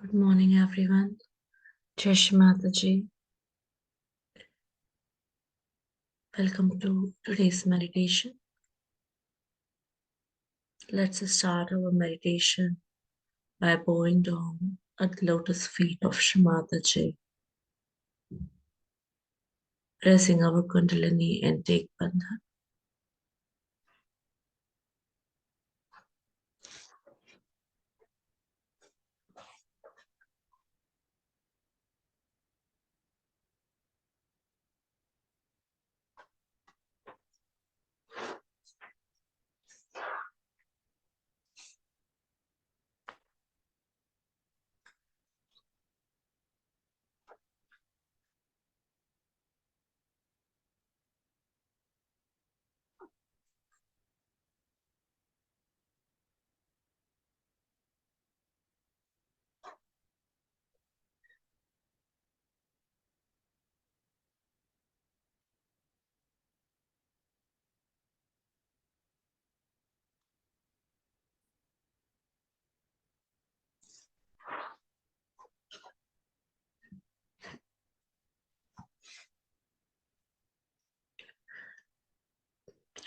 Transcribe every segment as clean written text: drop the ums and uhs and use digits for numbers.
Good morning, everyone. Jai Shri Mataji. Welcome to today's meditation. Let's start our meditation by bowing down at the lotus feet of Shri Mataji, pressing our Kundalini and take bandhan.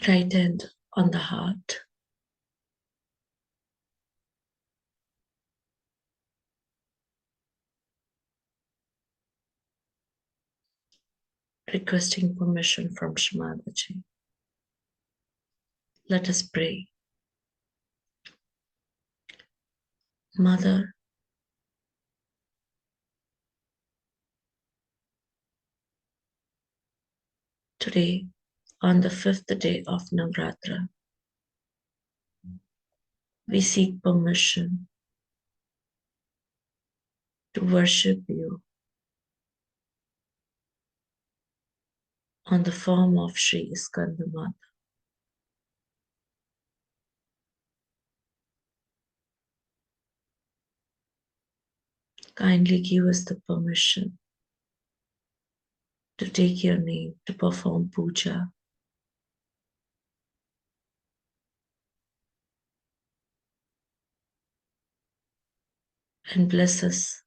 Right hand on the heart. Requesting permission from Shri Mataji. Let us pray. Mother, today, on the 5th day of Navratri, we seek permission to worship you on the form of Sri Skandamata. Kindly give us the permission to take your name to perform puja and bless us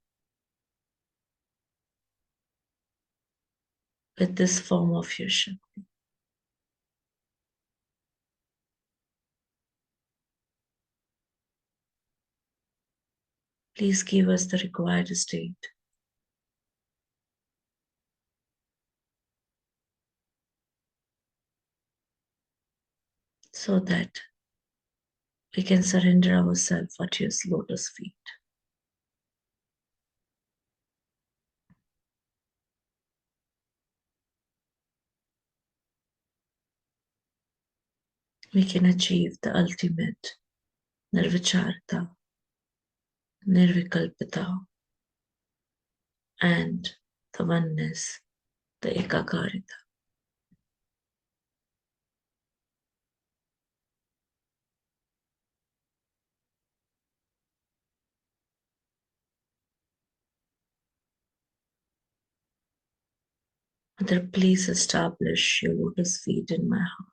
with this form of your Shakti. Please give us the required state so that we can surrender ourselves at your lotus feet. We can achieve the ultimate nirvicharita, nirvikalpita, and the oneness, the ekakarita. Mother, please establish your lotus feet in my heart.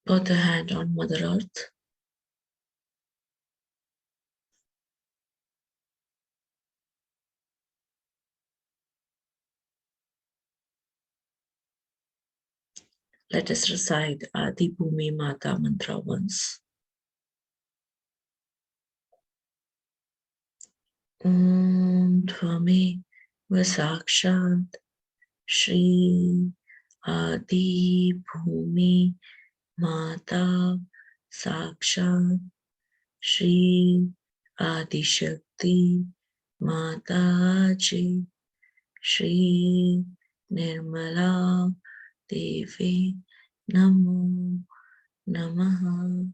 Put the hand on Mother Earth. Let us recite Adi Bhumi Mata mantra once. Om Dhvami Vasakshat Shri Adi Bhumi Mata Sakshat Shri Adi Shakti Mataji, Shri Nirmala Devi Namo Namaha.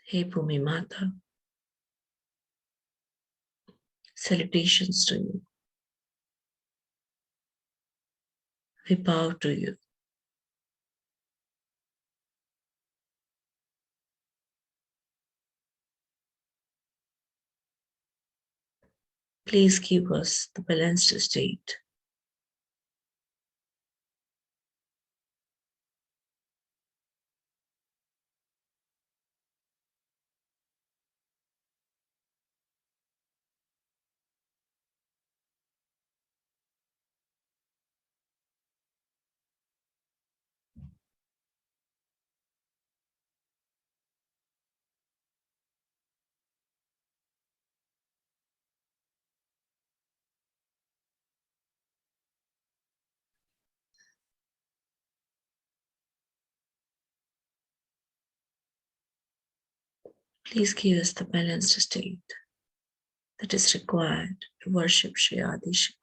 Hey Bhumi Mata, salutations to you. We bow to you. Please give us the balanced state. Please give us the balanced state that is required to worship Shri Adi Shakti.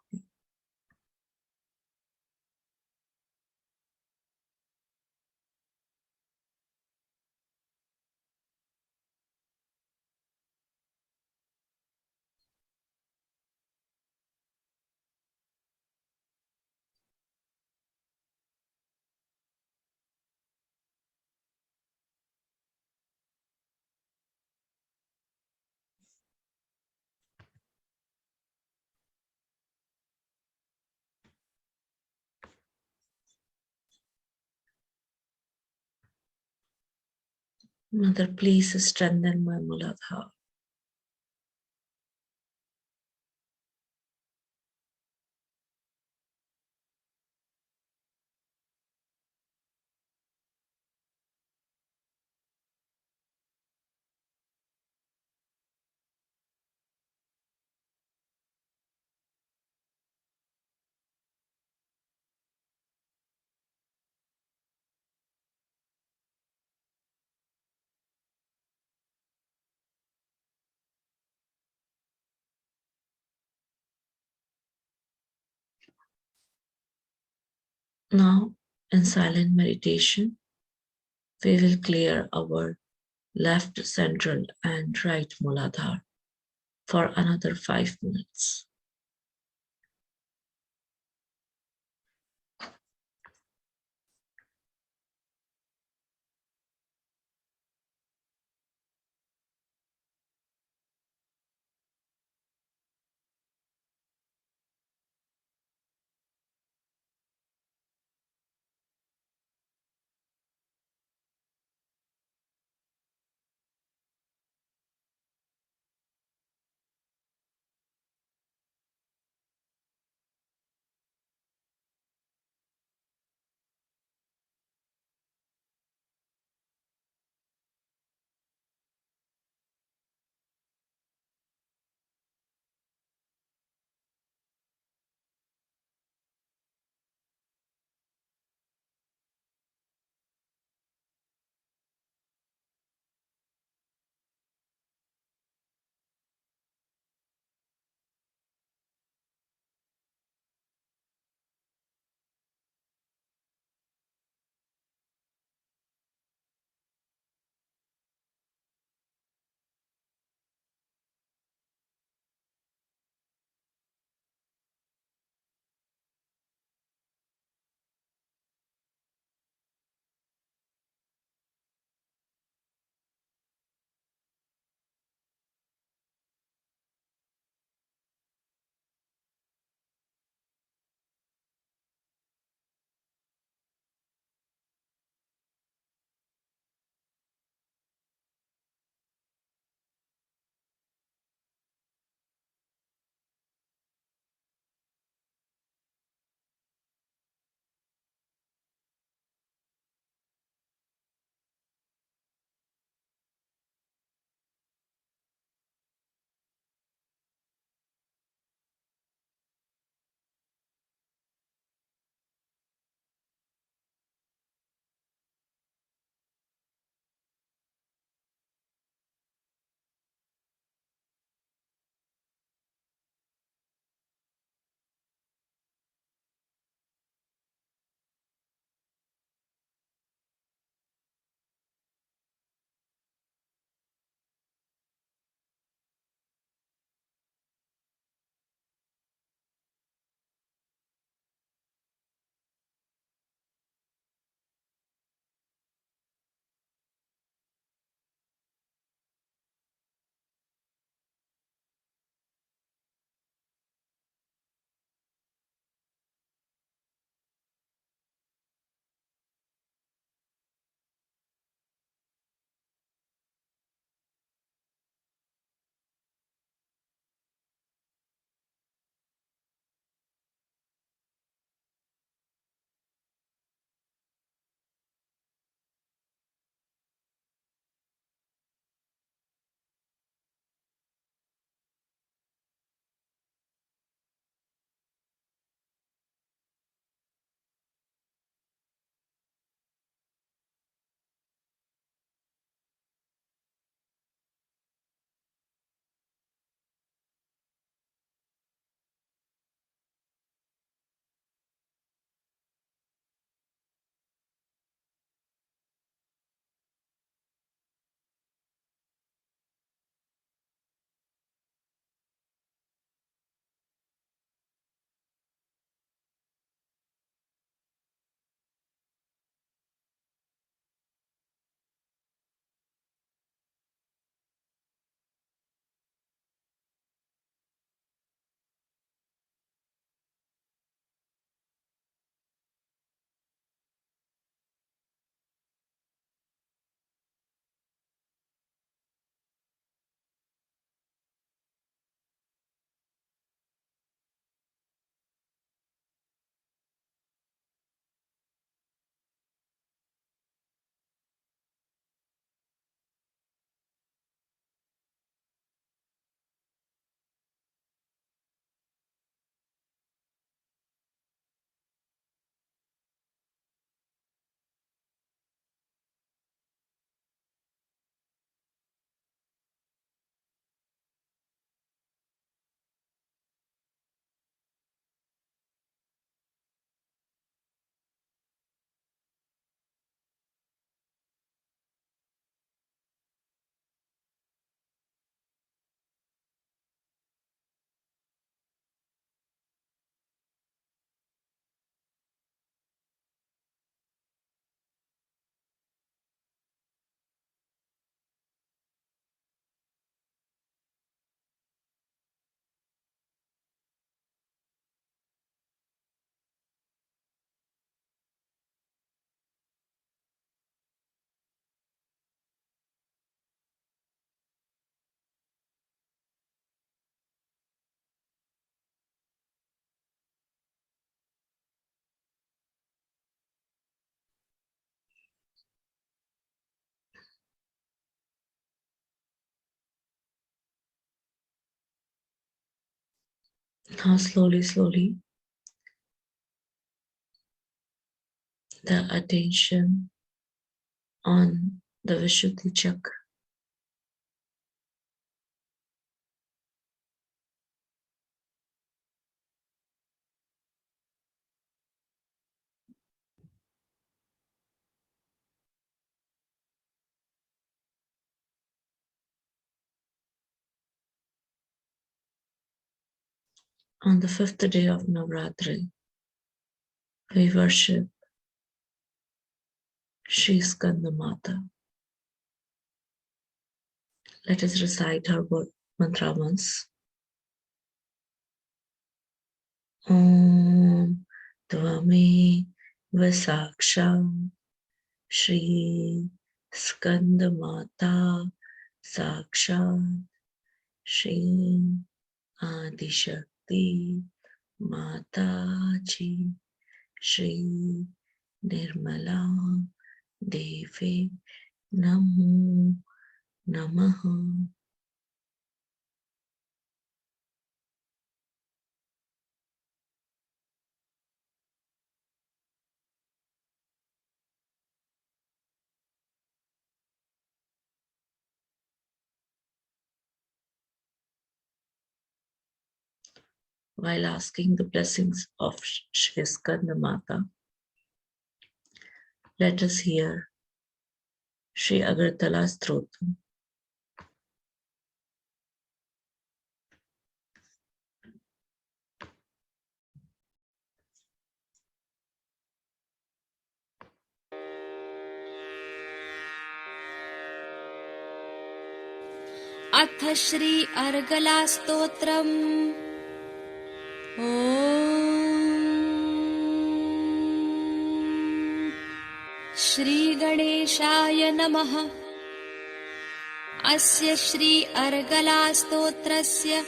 Mother, please strengthen my Mooladhar. Now, in silent meditation, we will clear our left central and right Mooladhar for another 5 minutes. Now slowly, the attention on the Vishuddhi chakra. On the 5th day of Navratri, we worship Shri Skandamata. Let us recite her mantra once. Om Tvame Vasaksha Shri Skandamata Sakshat Shri Adishakti Mataji Shri Nirmala Devi Namo Namaha. While asking the blessings of Shri Skandamata, let us hear Shri Agartala Stotram. अथ श्री अर्गला स्तोत्रम्। श्री गणेशाय नमः। अस्य श्री अर्गला स्तोत्रस्य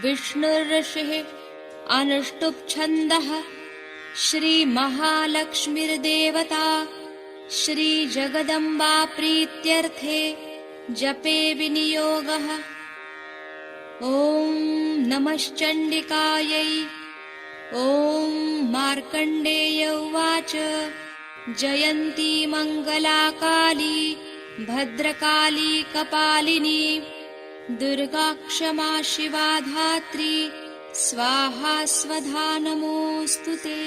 विष्णुर्ऋषिः अनुष्टुप् छन्दः। श्री महालक्ष्मीर्देवता श्री जगदम्बा प्रीत्यर्थे जपे विनियोगः। ॐ नमश्चण्डिकायै। ॐ मार्कण्डेय उवाच जयन्ती मङ्गलाकाली भद्रकाली कपालिनी दुर्गा क्षमा शिवा धात्री स्वाहा स्वधा नमोऽस्तु ते।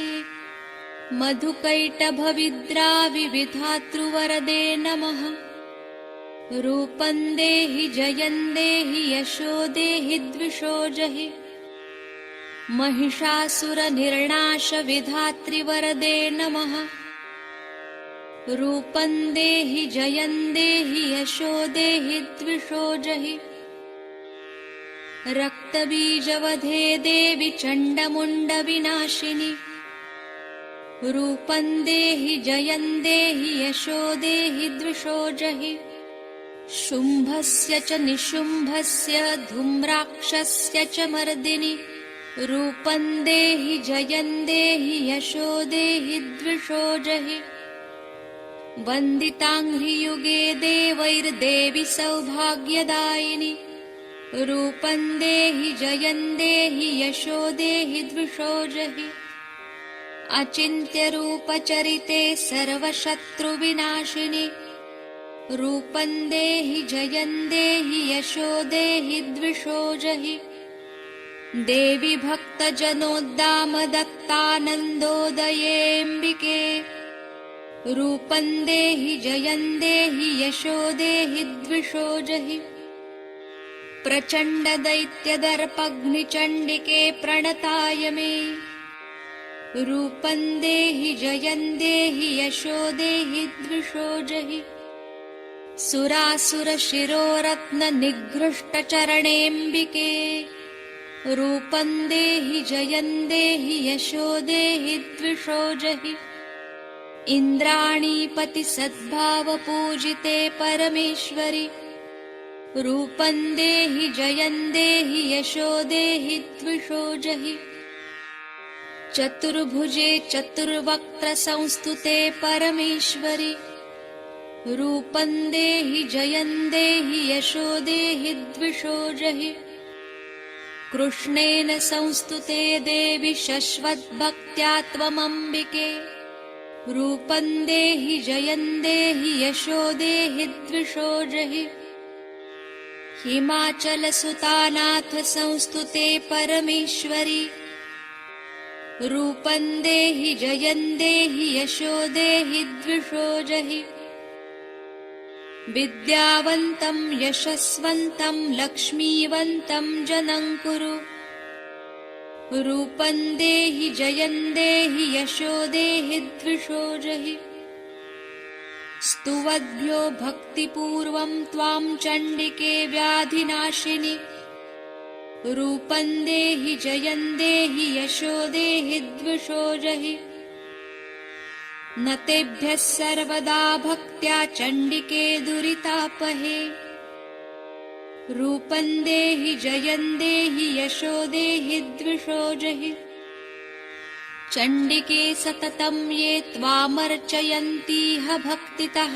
मधुकैटभविद्राविविधातृवरदे नमः। रूपं देहि जयं देहि यशो देहि द्विषो जहि। महिषासुरनिर्णाशविधातृवरदे नमः। रूपं देहि जयं देहि यशो देहि द्विषो जहि। रक्तबीजवधे देवि चण्डमुण्डविनाशिनि। रूपं देहि जयं देहि यशो देहि द्विषो जहि। शुम्भस्य च निशुम्भस्य धूम्राक्षस्य च मर्दिनि। रूपं देहि जयं देहि यशो देहि द्विषो जहि। वन्दिताङ्घ्रियुगे देवैर्देवि सौभाग्यदायिनि। रूपं देहि जयं देहि यशो देहि द्विषो जहि। अचिन्त्यरूपचरिते सर्वशत्रुविनाशिनि। रूपं देहि जयं देहि यशो देहि द्विषो जहि। देवि भक्तजनोद्दामदत्तानन्दोदयेऽम्बिके। रूपं देहि जयं देहि यशो देहि द्विषो जहि। प्रचण्डदैत्यदर्पघ्निचण्डिके प्रणताय मे। रूपं देहि जयं देहि यशो देहि द्विषो जहि। सुरासुरशिरोरत्ननिघृष्टचरणेऽम्बिके। रूपं देहि जयं देहि यशो देहि द्विषो जहि। इन्द्राणीपतिसद्भावपूजिते परमेश्वरि। रूपं देहि जयं देहि यशो देहि द्विषो जहि। चतुर्भुजे चतुर्वक्त्रसंस्तुते परमेश्वरि। रूपं देहि जयं देहि यशो देहि द्विषो जहि। कृष्णेन संस्तुते देवि शश्वद्भक्त्या त्वमम्बिके रूपं देहि जयं देहि यशो देहि द्विषो जहि हिमाचलसुतानाथ संस्तुते परमेश्वरि रूपं देहि जयं देहि यशो देहि द्विषो जहि विद्यावन्तं यशस्वन्तं लक्ष्मीवन्तं जनं कुरु रूपं देहि जयं देहि यशो देहि द्विषो जहि स्तुवद्भ्यो भक्तिपूर्वं त्वां चण्डिके व्याधिनाशिनि रूपं देहि जयं देहि यशो देहि द्विषो जहि न तेभ्यः सर्वदा भक्त्या चण्डिके दुरितापहे रूपं देहि जयं देहि यशो देहि द्विषो जहि चण्डिके सततं ये त्वामर्चयन्तीह भक्तितः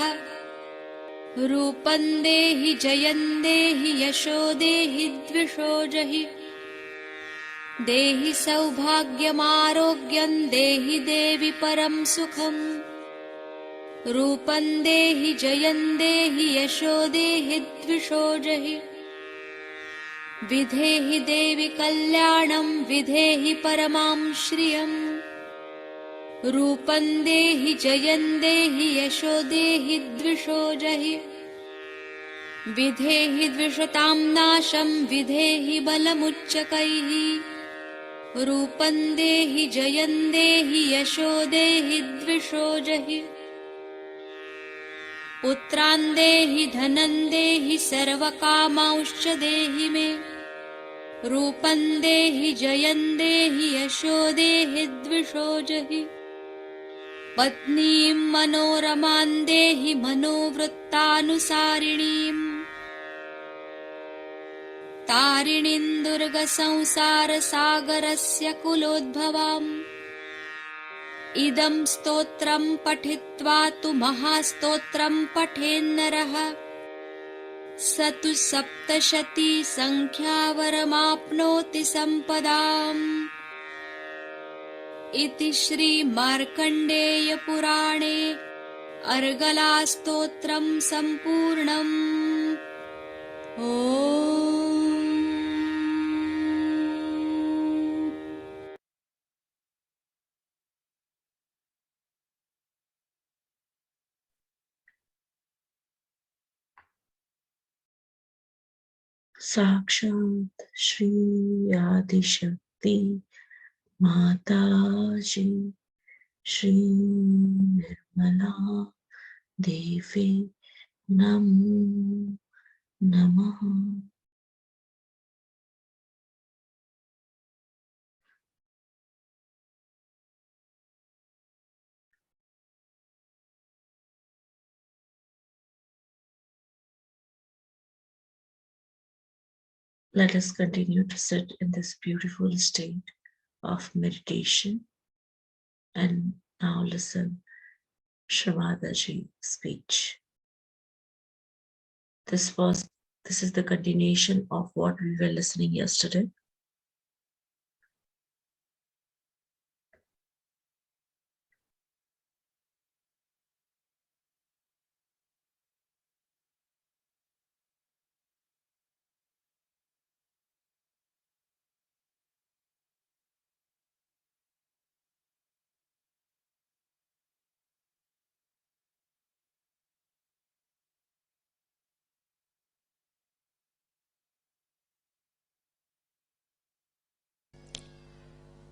रूपं देहि जयं देहि यशो देहि द्विषो जहि देहि सौभाग्यमारोग्यं देहि देवि परं सुखम् रूपं देहि जयं देहि यशो देहि द्विषो जहि विधेहि देवि कल्याणं विधेहि परमां श्रियम् रूपं देहि जयं देहि यशो देहि द्विषो जहि विधेहि द्विषतां नाशं विधेहि बलमुच्चकैः रूपं देहि जयं देहि यशो देहि द्विषो जहि पुत्रान् देहि धनं देहि सर्वकामांश्च देहि मे रूपं देहि जयं देहि यशो देहि द्विषो जहि पत्नीं मनोरमां देहि मनोवृत्तानुसारिणीम् तारिणीं दुर्गसंसारसागरस्य कुलोद्भवाम् इदं स्तोत्रं पठित्वा तु महास्तोत्रं पठेन्नरः स तु सप्तशतीसङ्ख्यावरमाप्नोति सम्पदाम् इति श्रीमार्कण्डेयपुराणे अर्गलास्तोत्रं सम्पूर्णम्। ॐ साक्षात् श्री आदिशक्ति माताजी श्री निर्मला देवी नमो नमः। Let us continue to sit in this beautiful state of meditation and now listen Shravadaji speech. This is the continuation of what we were listening yesterday.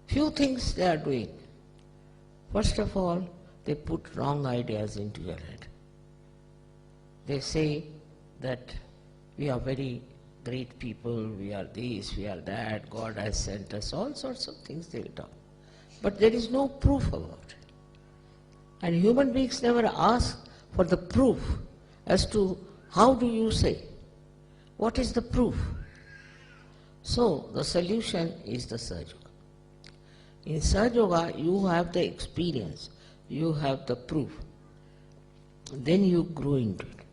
Few things they are doing. First of all, they put wrong ideas into your head. They say that we are very great people, we are this, we are that, God has sent us, all sorts of things they will talk. But there is no proof about it. And human beings never ask for the proof as to how do you say, what is the proof? So the solution is the Sahaja Yoga. In Sahaja Yoga, you have the experience, you have the proof. Then you grow into it.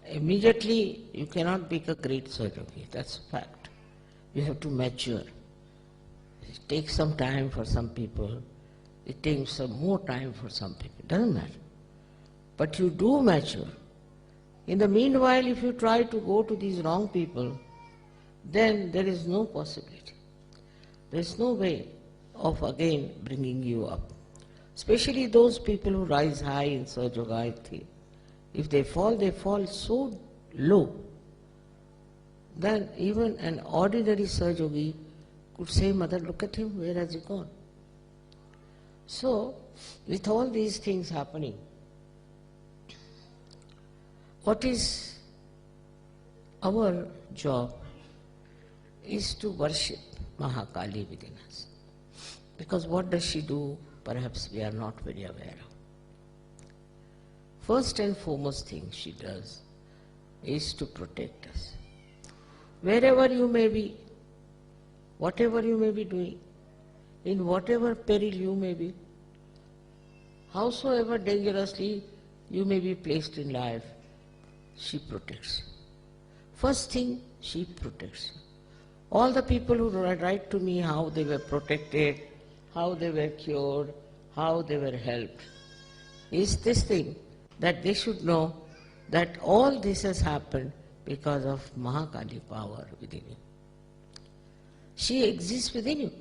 Immediately, you cannot become a great Sahaja Yogi, that's a fact. You have to mature. It takes some time for some people. It takes some more time for some people. It doesn't matter. But you do mature. In the meanwhile, if you try to go to these wrong people, then there is no possibility. There is no way of again bringing you up. Especially those people who rise high in Sahaja Gayatri. If they fall so low, then even an ordinary Sahajogi could say, Mother, look at him, where has he gone? So, with all these things happening, what is our job is to worship Mahakali within us. Because what does she do? Perhaps we are not very aware of. First and foremost thing she does is to protect us. Wherever you may be, whatever you may be doing, in whatever peril you may be, howsoever dangerously you may be placed in life, she protects you. First thing, she protects you. All the people who write to me how they were protected, how they were cured, how they were helped, is this thing, that they should know that all this has happened because of Mahakali power within you. She exists within you.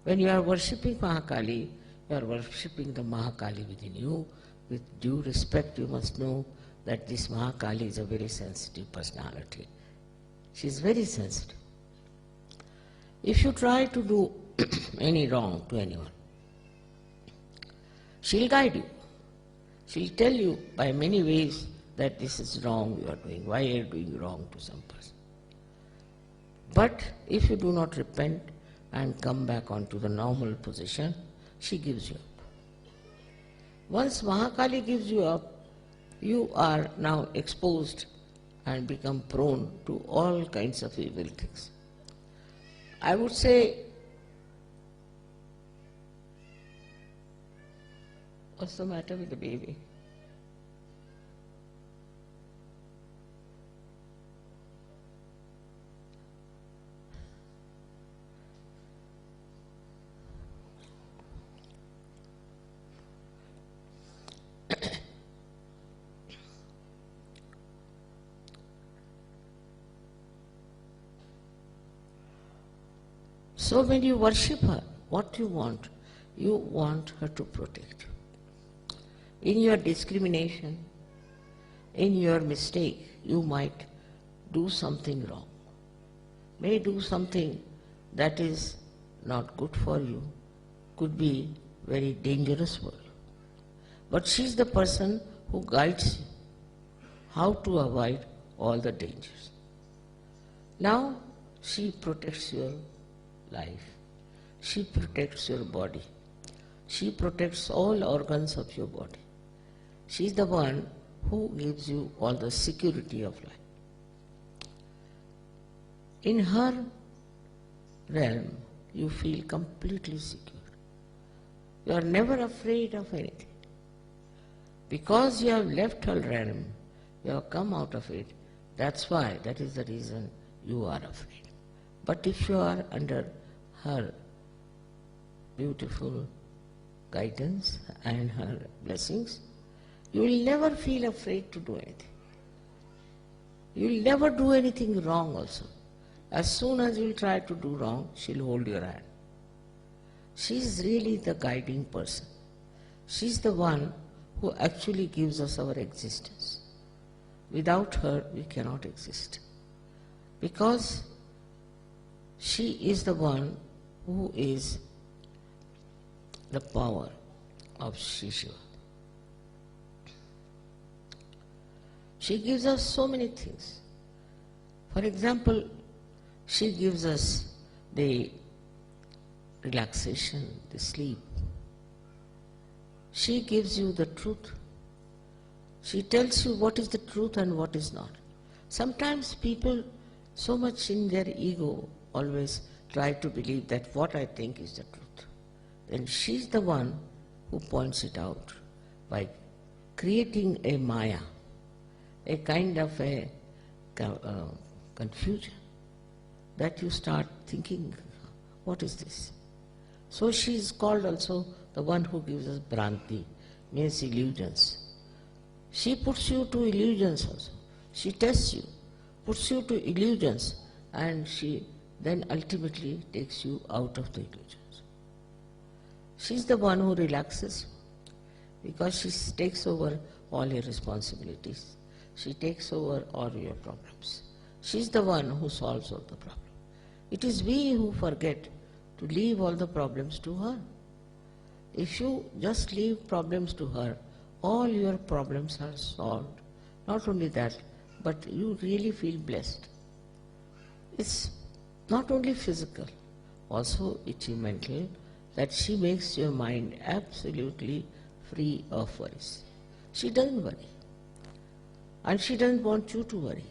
When you are worshipping Mahakali, you are worshipping the Mahakali within you. With due respect, you must know that this Mahakali is a very sensitive personality. She is very sensitive. If you try to do any wrong to anyone, she'll guide you. She'll tell you by many ways that this is wrong you are doing, why you are doing wrong to some person. But if you do not repent and come back onto the normal position, she gives you up. Once Mahakali gives you up, you are now exposed and become prone to all kinds of evil things. I would say, what's the matter with the baby? So when you worship her, what do you want? You want her to protect you. In your discrimination, in your mistake, you might do something wrong. May do something that is not good for you, could be very dangerous for you. But she is the person who guides you how to avoid all the dangers. Now she protects your life. She protects your body. She protects all organs of your body. She is the one who gives you all the security of life. In her realm, you feel completely secure. You are never afraid of anything. Because you have left her realm, you have come out of it. That's why, that is the reason you are afraid. But if you are under her beautiful guidance and her blessings, you will never feel afraid to do anything. You will never do anything wrong also. As soon as you will try to do wrong, she will hold your hand. She is really the guiding person. She is the one who actually gives us our existence. Without her, we cannot exist. Because she is the one who is the power of Shiva. She gives us so many things. For example, she gives us the relaxation, the sleep. She gives you the truth. She tells you what is the truth and what is not. Sometimes people, so much in their ego, always try to believe that what I think is the truth. Then she's the one who points it out by creating a maya, a kind of a confusion. that you start thinking, what is this? So she is called also the one who gives us Bhranti, means illusions. She puts you to illusions also. She tests you, puts you to illusions, and she then ultimately takes you out of the illusions. She's the one who relaxes you because she takes over all your responsibilities. She takes over all your problems. She's the one who solves all the problems. It is we who forget to leave all the problems to her. If you just leave problems to her, all your problems are solved. Not only that, but you really feel blessed. It's not only physical, also it's mental, that she makes your mind absolutely free of worries. She doesn't worry. And she doesn't want you to worry.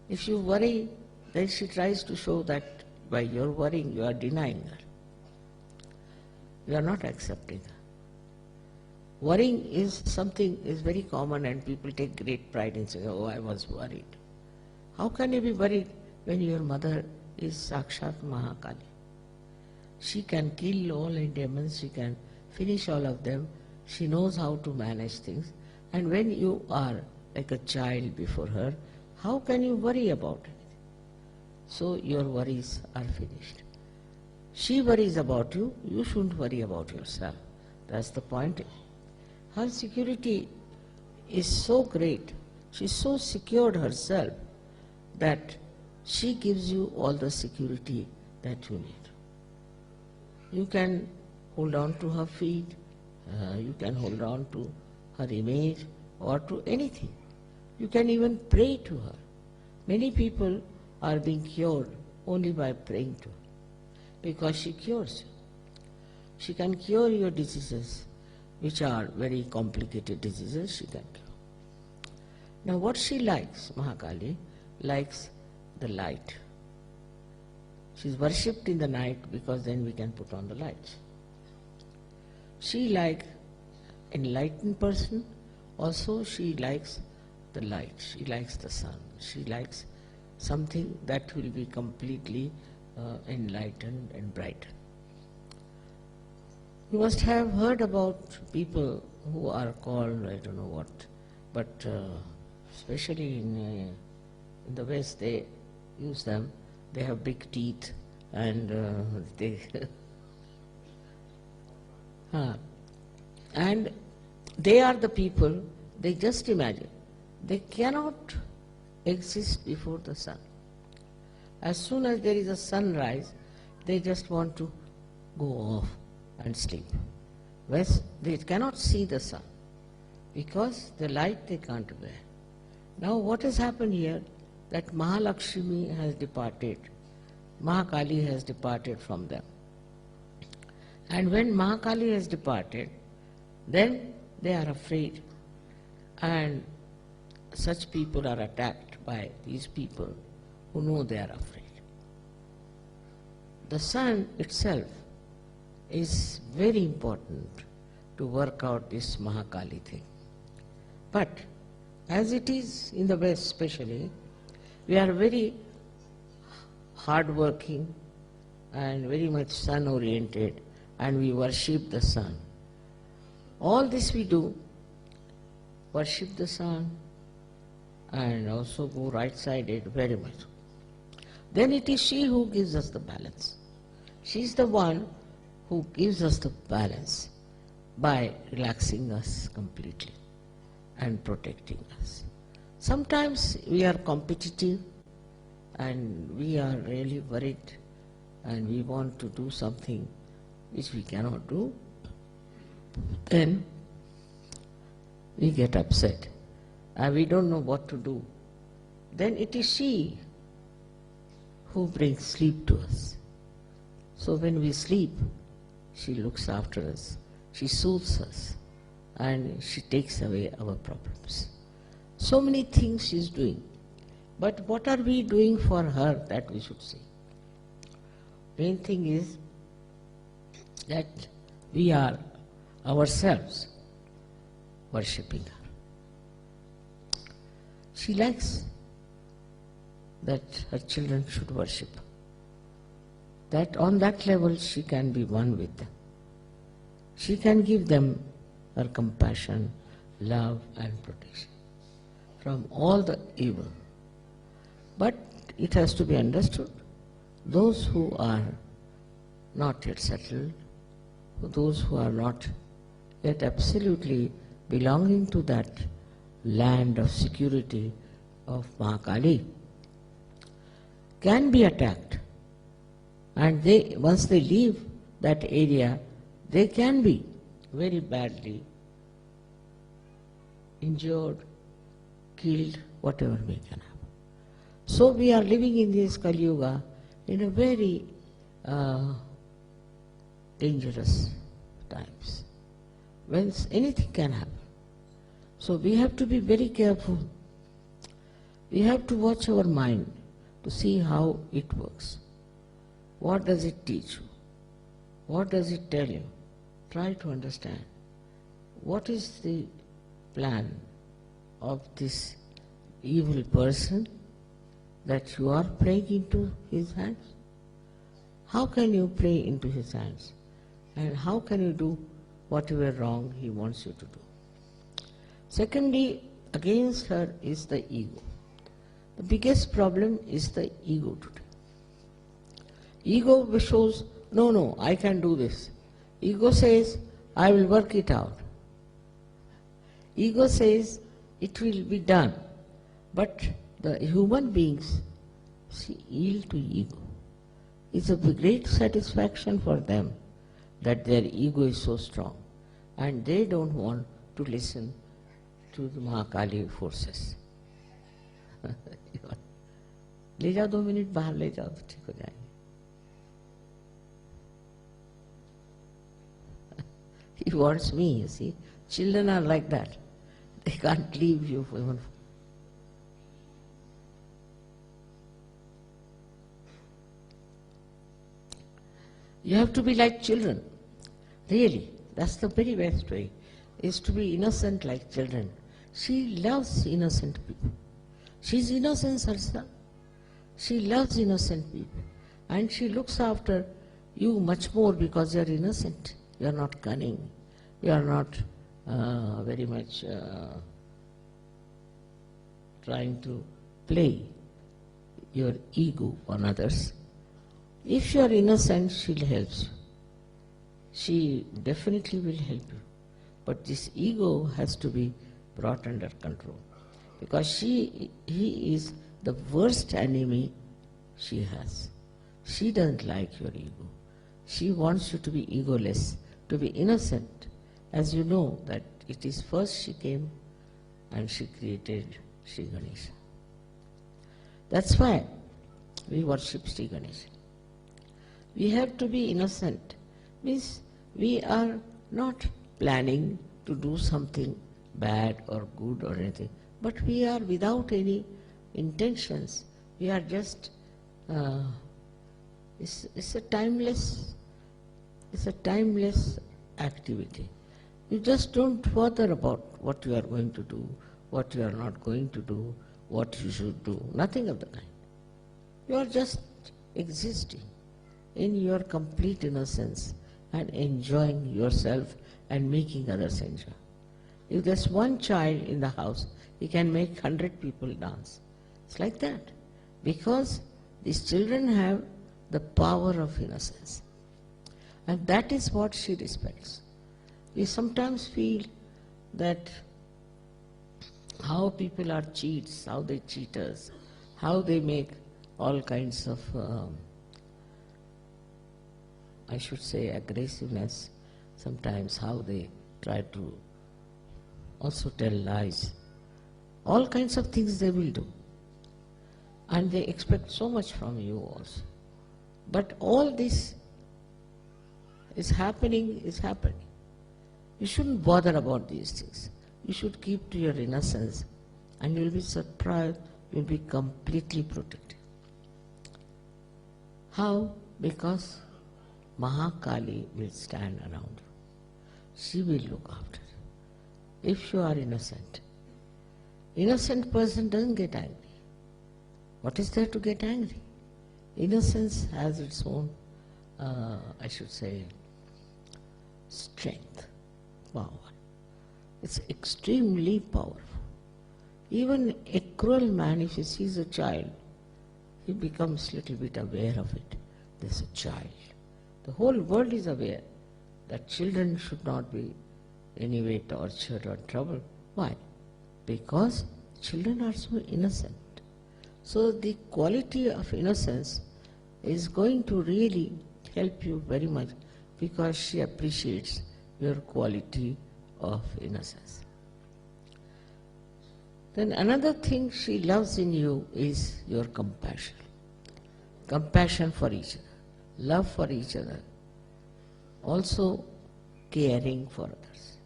If you worry, then she tries to show that by your worrying you are denying her. You are not accepting her. Worrying is something is very common and people take great pride in saying, oh, I was worried. How can you be worried when your mother is Sakshat Mahakali? She can kill all the demons, she can finish all of them, she knows how to manage things. And when you are like a child before her, how can you worry about it? So your worries are finished. She worries about you, you shouldn't worry about yourself. That's the point. Her security is so great, she's so secured herself that she gives you all the security that you need. You can hold on to her feet, you can hold on to her image or to anything. You can even pray to her. Many people are being cured only by praying to her because she cures you. She can cure your diseases, which are very complicated diseases, she can cure. Now what she likes, Mahakali, likes the light. She is worshipped in the night because then we can put on the lights. She likes enlightened person, also she likes the light, she likes the sun, she likes something that will be completely enlightened and brightened. You must have heard about people who are called, I don't know what, but especially in the West they use them. They have big teeth and they and they are the people, they just imagine, they cannot exist before the sun. As soon as there is a sunrise, they just want to go off and sleep. Whereas they cannot see the sun because the light they can't bear. Now what has happened here, that Mahalakshmi has departed, Mahakali has departed from them. And when Mahakali has departed, then they are afraid. And such people are attacked by these people who know they are afraid. The sun itself is very important to work out this Mahakali thing. But as it is in the West especially, we are very hard-working and very much sun-oriented, and we worship the sun. All this we do, worship the sun and also go right-sided very much. Then it is she who gives us the balance. She is the one who gives us the balance by relaxing us completely and protecting us. Sometimes we are competitive and we are really worried and we want to do something which we cannot do. Then we get upset and we don't know what to do. Then it is she who brings sleep to us. So when we sleep, she looks after us, she soothes us, and she takes away our problems. So many things she is doing. But what are we doing for her, that we should see? Main thing is that we are ourselves worshipping her. She likes that her children should worship. That on that level she can be one with them. She can give them her compassion, love and protection from all the evil. But it has to be understood, those who are not yet settled, those who are not yet absolutely belonging to that land of security of Mahakali, can be attacked. And once they leave that area, they can be very badly injured, killed, whatever may can happen. So we are living in this Kali Yuga in a very dangerous times, when anything can happen. So we have to be very careful. We have to watch our mind to see how it works. What does it teach you? What does it tell you? Try to understand. What is the plan of this evil person that you are playing into his hands? How can you play into his hands? And how can you do whatever wrong he wants you to do? Secondly, against her is the ego. The biggest problem is the ego today. Ego shows, no, I can do this. Ego says, I will work it out. Ego says, it will be done. But the human beings yield to ego. It's a great satisfaction for them that their ego is so strong. And they don't want to listen to the Mahakali forces. ले जाओ 2 minute बाहर ले जाओ तो ठीक हो जाएंगे. He wants me, you see. Children are like that. They can't leave you for even. You have to be like children. Really, that's the very best way, is to be innocent like children. She loves innocent people. She's innocence herself. She loves innocent people. And she looks after you much more because you're innocent. You're not cunning. You're not very much trying to play your ego on others. If you're innocent, she'll help you. She definitely will help you. But this ego has to be brought under control. Because he is the worst enemy she has. She doesn't like your ego. She wants you to be egoless, to be innocent. As you know that it is first she came and she created Sri Ganesha. That's why we worship Sri Ganesha. We have to be innocent. Means we are not planning to do something bad or good or anything. But we are without any intentions. We are just, it's a timeless activity. You just don't bother about what you are going to do, what you are not going to do, what you should do, nothing of the kind. You are just existing in your complete innocence and enjoying yourself and making others enjoy. If there's one child in the house, he can make 100 people dance. It's like that. Because these children have the power of innocence. And that is what she respects. We sometimes feel that how people are cheats, how they cheat us, how they make all kinds of, I should say, aggressiveness, sometimes how they try to also tell lies. All kinds of things they will do. And they expect so much from you also. But all this is happening. You shouldn't bother about these things. You should keep to your innocence and you'll be surprised, you'll be completely protected. How? Because Mahakali will stand around you. She will look after you. If you are innocent. Innocent person doesn't get angry. What is there to get angry? Innocence has its own, I should say, strength, power. It's extremely powerful. Even a cruel man, if he sees a child, he becomes a little bit aware of it. There's a child. The whole world is aware that children should not be anyway tortured or troubled. Why? Because children are so innocent. So the quality of innocence is going to really help you very much, because she appreciates your quality of innocence. Then another thing she loves in you is your compassion. Compassion for each other, love for each other, also caring for others.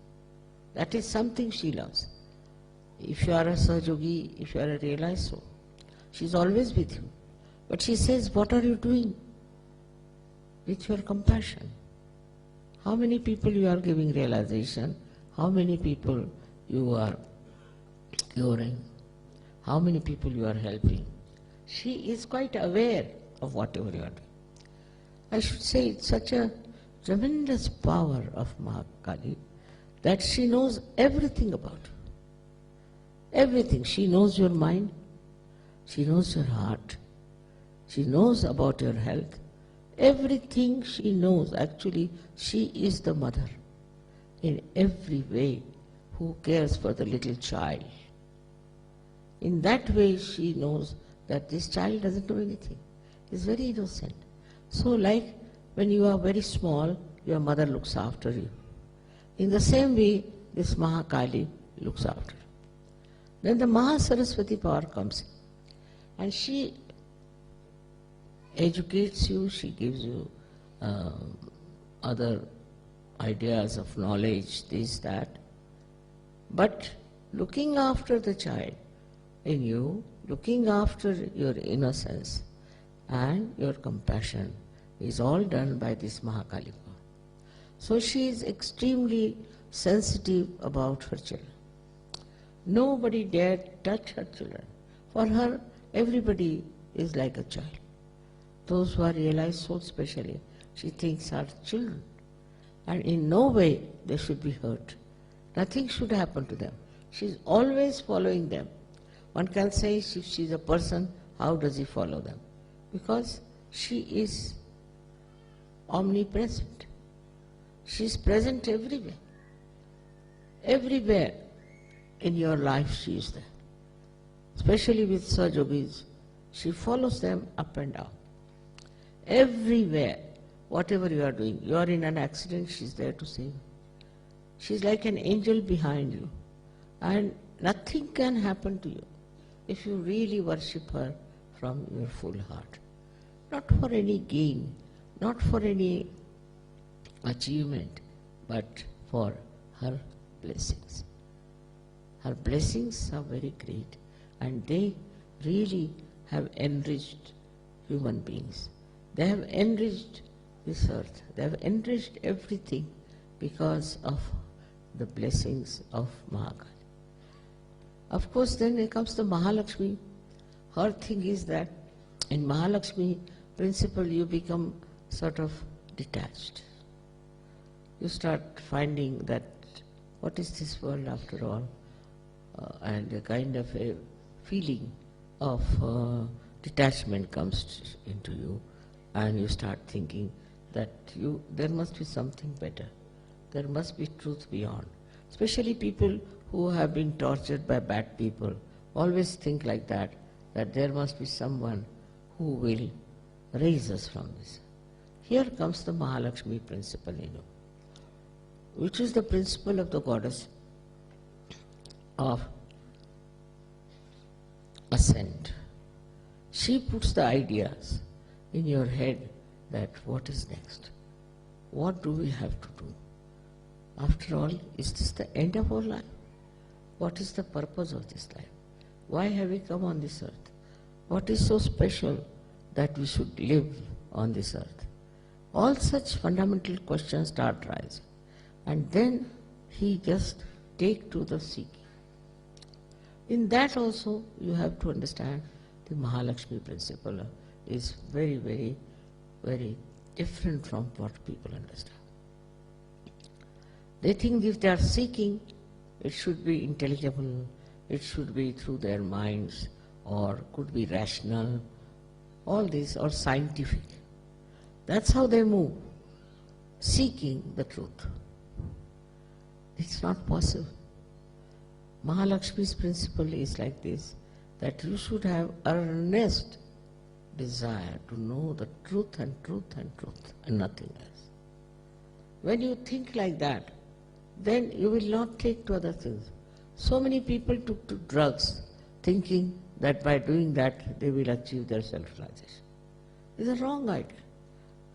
That is something she loves. If you are a Sahajogi, if you are a realized soul, she is always with you. But she says, what are you doing with your compassion? How many people you are giving realization? How many people you are curing? How many people you are helping? She is quite aware of whatever you are doing. I should say it's such a tremendous power of Mahakali that she knows everything about you. Everything. She knows your mind. She knows your heart. She knows about your health. Everything she knows. Actually, she is the mother in every way who cares for the little child. In that way, she knows that this child doesn't know anything. He's very innocent. So like when you are very small, your mother looks after you. In the same way, this Mahakali looks after you. Then the Mahasaraswati power comes in, and she educates you, she gives you other ideas of knowledge, this, that. But looking after the child in you, looking after your innocence and your compassion is all done by this Mahakali power. So she is extremely sensitive about her children. Nobody dared touch her children. For her, everybody is like a child. Those who are realized souls especially, she thinks are children. And in no way they should be hurt. Nothing should happen to them. She is always following them. One can say if she is a person, how does he follow them? Because she is omnipresent. She is present everywhere. Everywhere in your life she is there. Especially with Sahajogis, she follows them up and down. Everywhere, whatever you are doing, you are in an accident, she is there to save you. She is like an angel behind you. And nothing can happen to you if you really worship her from your full heart. Not for any gain, not for any achievement, but for her blessings. Her blessings are very great, and they really have enriched human beings. They have enriched this earth. They have enriched everything because of the blessings of Mahakali. Of course, then comes the Mahalakshmi. Her thing is that in Mahalakshmi principle you become sort of detached. You start finding that what is this world after all? And a kind of a feeling of detachment comes into you, and you start thinking that there must be something better. There must be truth beyond. Especially people who have been tortured by bad people always think like that there must be someone who will raise us from this. Here comes the Mahalakshmi principle, which is the principle of the goddess of ascent. She puts the ideas in your head that what is next? What do we have to do? After all, is this the end of our life? What is the purpose of this life? Why have we come on this earth? What is so special that we should live on this earth? All such fundamental questions start rising. And then he just take to the seeking. In that also you have to understand the Mahalakshmi principle is very, very, very different from what people understand. They think if they are seeking, it should be intelligible, it should be through their minds, or could be rational, all this, or scientific. That's how they move, seeking the truth. It's not possible. Mahalakshmi's principle is like this, that you should have earnest desire to know the truth and truth and truth and nothing else. When you think like that, then you will not take to other things. So many people took to drugs thinking that by doing that they will achieve their self-realization. It's a wrong idea.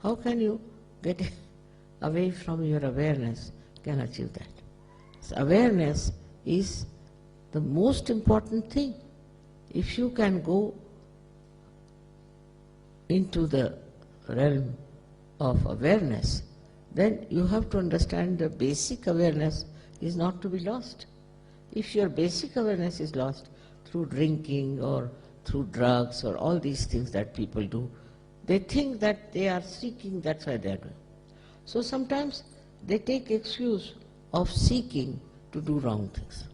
How can you get away from your awareness, can achieve that? So awareness is the most important thing. If you can go into the realm of awareness, then you have to understand the basic awareness is not to be lost. If your basic awareness is lost through drinking or through drugs or all these things that people do, they think that they are seeking, that's why they are doing. So sometimes they take excuse of seeking to do wrong things.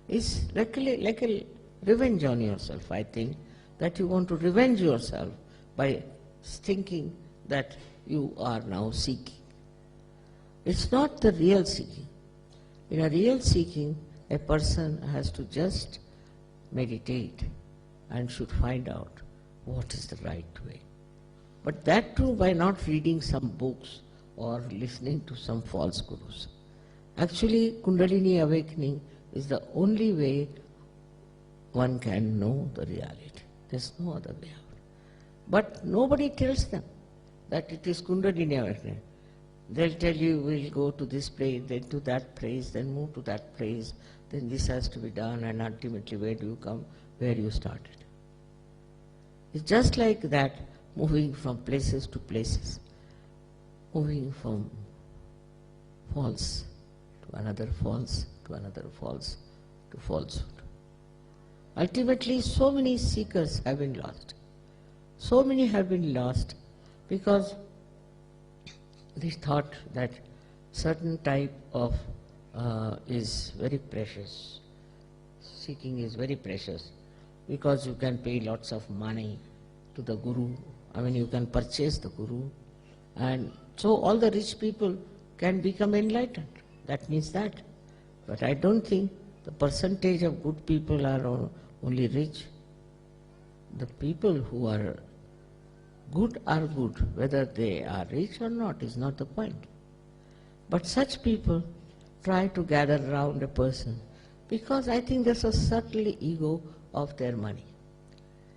It's like a revenge on yourself, I think, that you want to revenge yourself by thinking that you are now seeking. It's not the real seeking. In a real seeking, a person has to just meditate and should find out what is the right way. But that too by not reading some books or listening to some false gurus. Actually, Kundalini awakening is the only way one can know the reality. There's no other way out. But nobody tells them that it is Kundalini awakening. They'll tell you, we'll go to this place, then to that place, then move to that place, then this has to be done, and ultimately where do you come? Where you started. It's just like that, moving from places to places, moving from false to another false, to another false, to falsehood. Ultimately, so many seekers have been lost. So many have been lost because they thought that certain type of is very precious. Seeking is very precious because you can pay lots of money to the guru. I mean, you can purchase the guru, and so all the rich people can become enlightened. That means that. But I don't think the percentage of good people are only rich. The people who are good, whether they are rich or not is not the point. But such people try to gather around a person because I think there's a subtle ego of their money,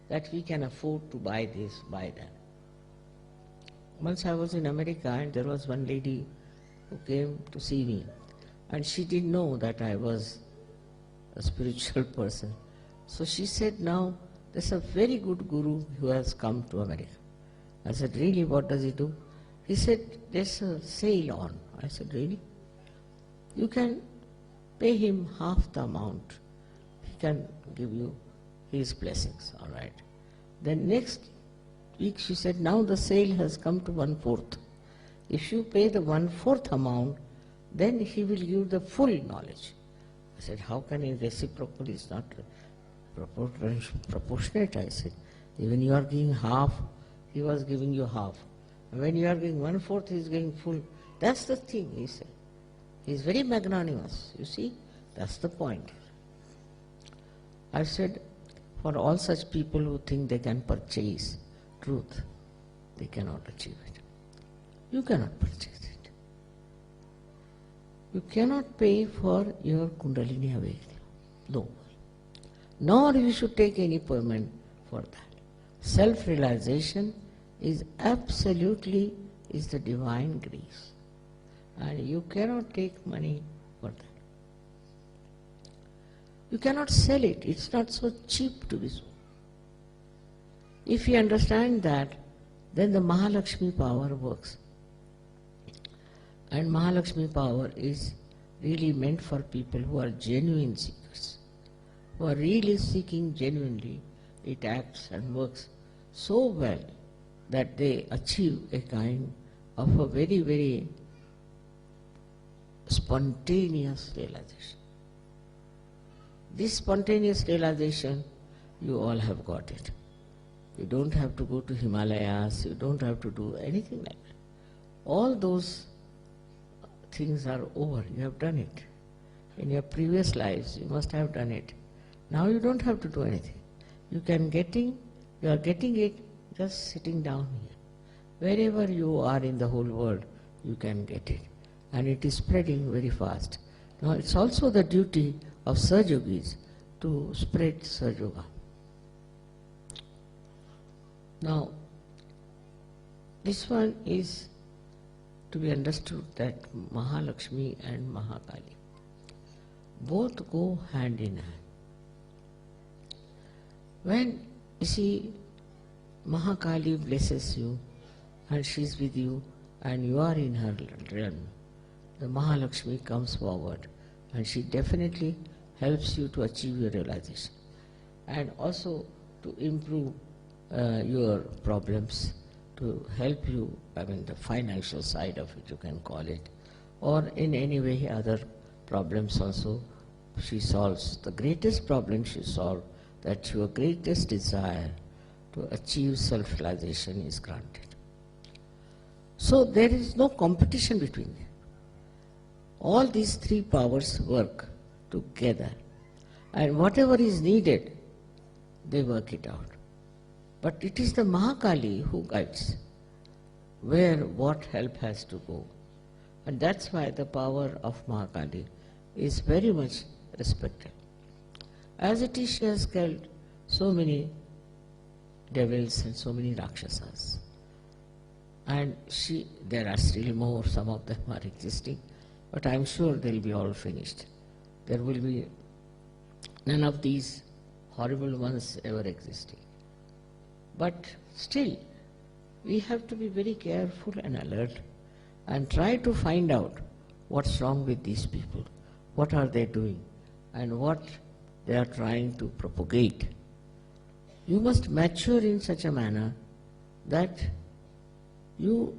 that we can afford to buy this, buy that. Once I was in America and there was one lady who came to see me, and she didn't know that I was a spiritual person. So she said, now there's a very good guru who has come to America. I said, really, what does he do? He said, there's a sale on. I said, really? You can pay him half the amount. He can give you his blessings, all right. Then next week she said, now the sale has come to 1/4. If you pay the 1/4 amount, then he will give you the full knowledge. I said, how can he reciprocal? It's not proportionate, I said. Even you are giving half, he was giving you half. When you are giving 1/4, he is giving full. That's the thing, he said. He is very magnanimous, you see. That's the point. I said, for all such people who think they can purchase truth, they cannot achieve it. You cannot purchase it. You cannot pay for your Kundalini awakening. No. Nor you should take any payment for that. Self-realization is absolutely the divine grace. And you cannot take money for that. You cannot sell it. It's not so cheap to be sold. If you understand that, then the Mahalakshmi power works. And Mahalakshmi power is really meant for people who are genuine seekers. who are really seeking genuinely, it acts and works so well that they achieve a kind of a very, very spontaneous realization. This spontaneous realization, you all have got it. You don't have to go to Himalayas, you don't have to do anything like that. All those things are over, you have done it. In your previous lives, you must have done it. Now you don't have to do anything. You are getting it just sitting down here. Wherever you are in the whole world, you can get it. And it is spreading very fast. Now it's also the duty of Saj Yogis to spread Saj Yoga. Now, this one is to be understood that Mahalakshmi and Mahakali both go hand in hand. When you see Mahakali blesses you and she is with you and you are in her realm, the Mahalakshmi comes forward and she definitely helps you to achieve your realization and also to improve your problems, to help you, the financial side of it you can call it, or in any way other problems also she solves. The greatest problem she solves, that your greatest desire to achieve self-realization is granted. So there is no competition between them. All these three powers work together and whatever is needed, they work it out. But it is the Mahakali who guides where what help has to go. And that's why the power of Mahakali is very much respected. As it is, she has killed so many devils and so many Rakshasas. And there are still more, some of them are existing, but I am sure they will be all finished. There will be none of these horrible ones ever existing. But still, we have to be very careful and alert and try to find out what's wrong with these people, what are they doing, and what they are trying to propagate. You must mature in such a manner that you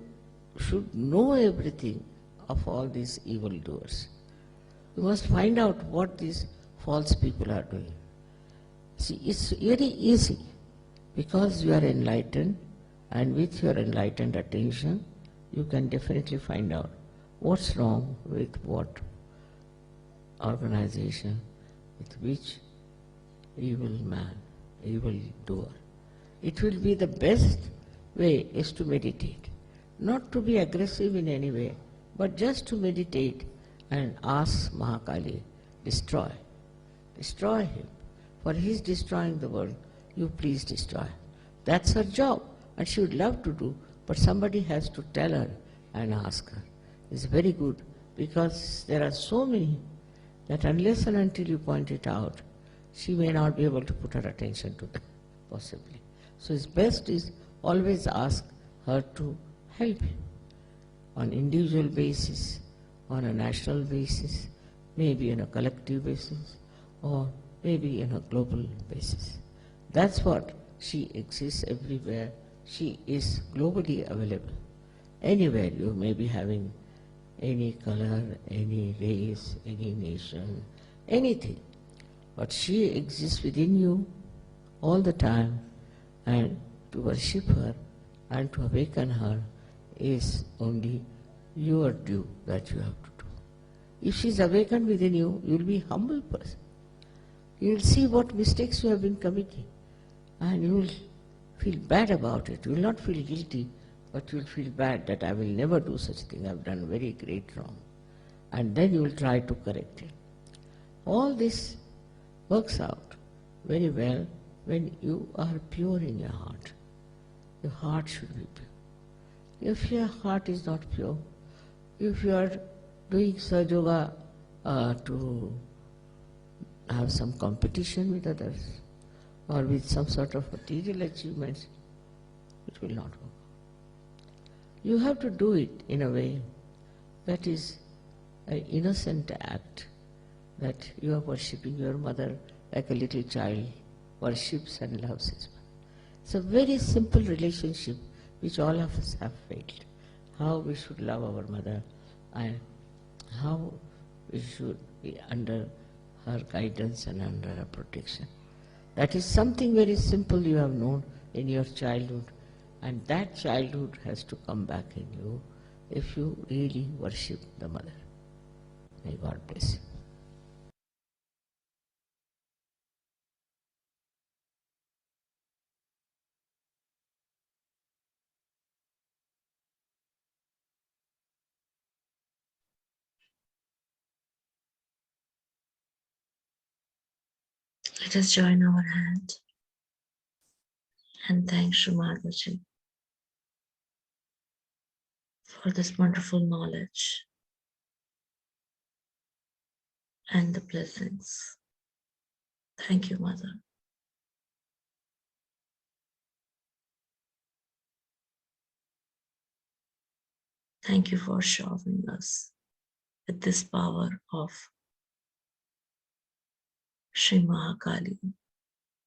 should know everything of all these evildoers. You must find out what these false people are doing. See, it's very easy because you are enlightened, and with your enlightened attention, you can definitely find out what's wrong with what organization, with which evil man, evil doer. It will be the best way is to meditate, not to be aggressive in any way, but just to meditate and ask Mahakali, destroy him, for he is destroying the world, you please destroy. That's her job, and she would love to do, but somebody has to tell her and ask her. It's very good, because there are so many that unless and until you point it out, she may not be able to put her attention to them, possibly. So it's best is always ask her to help you on individual basis, on a national basis, maybe on a collective basis, or maybe on a global basis. That's what she exists everywhere. She is globally available. Anywhere you may be having any color, any race, any nation, anything. But she exists within you all the time, and to worship her and to awaken her is only your due that you have to do. If she is awakened within you, you will be a humble person. You will see what mistakes you have been committing, and you will feel bad about it. You will not feel guilty, but you will feel bad that I will never do such a thing. I have done very great wrong. And then you will try to correct it. All this works out very well when you are pure in your heart. Your heart should be pure. If your heart is not pure, if you are doing Saj Yoga to have some competition with others or with some sort of material achievements, it will not work. You have to do it in a way that is an innocent act, that you are worshipping your mother like a little child worships and loves his mother. It's a very simple relationship which all of us have felt. How we should love our mother and how we should be under her guidance and under her protection. That is something very simple you have known in your childhood, and that childhood has to come back in you if you really worship the mother. May God bless you. Let us join our hand and thank Srimataji for this wonderful knowledge and the blessings. Thank you, Mother. Thank you for showering us with this power of Shri Mahakali,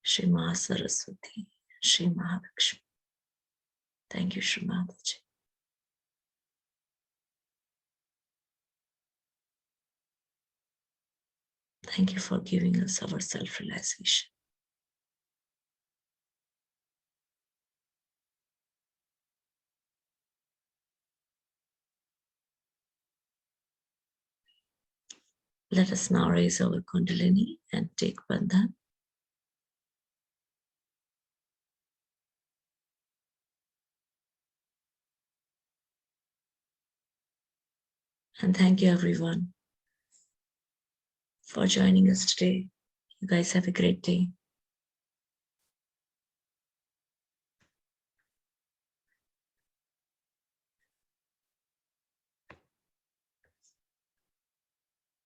Shri Mahasaraswati, Shri Mahalakshmi. Thank you, Shri Mataji. Thank you for giving us our self-realization. Let us now raise our Kundalini and take Bandhan. And thank you, everyone, for joining us today. You guys have a great day.